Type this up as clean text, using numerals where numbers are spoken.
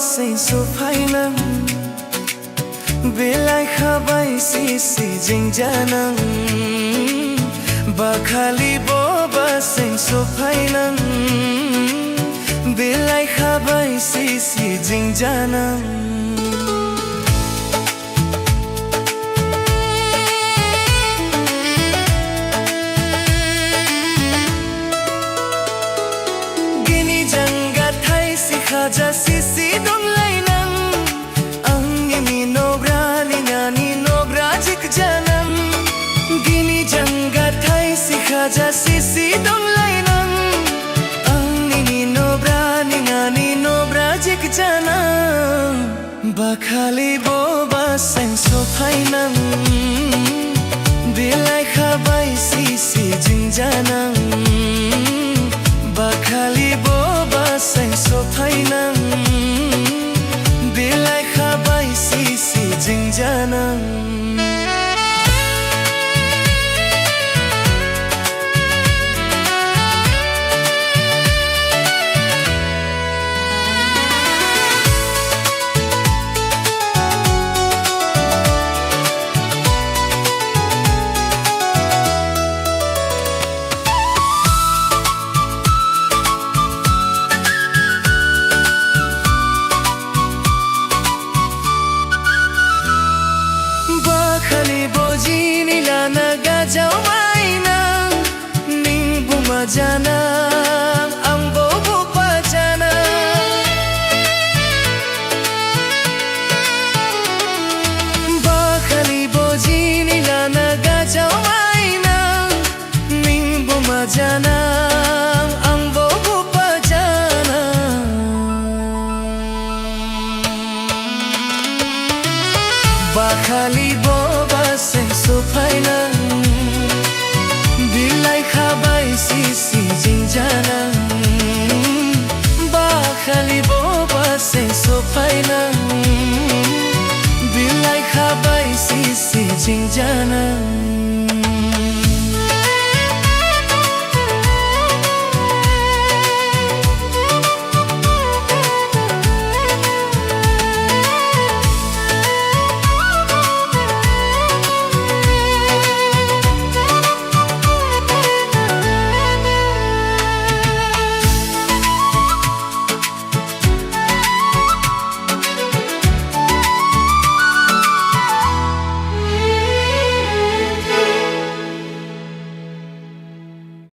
sem sufainan belai khabai sisi jingjanang bakhali boba sem sufainan belai khabai sisi jingjanang Kaja sisi dong lainang ang iminobra ni nobra jik janam gini jangga thai si kaja sisi dong lainang ang iminobra ni nobra jik janam bakhali boba sen so phainam bilai khabai sisi jing janam bakhali boba sen so phainam bilai khabai sisi jingjanang Jana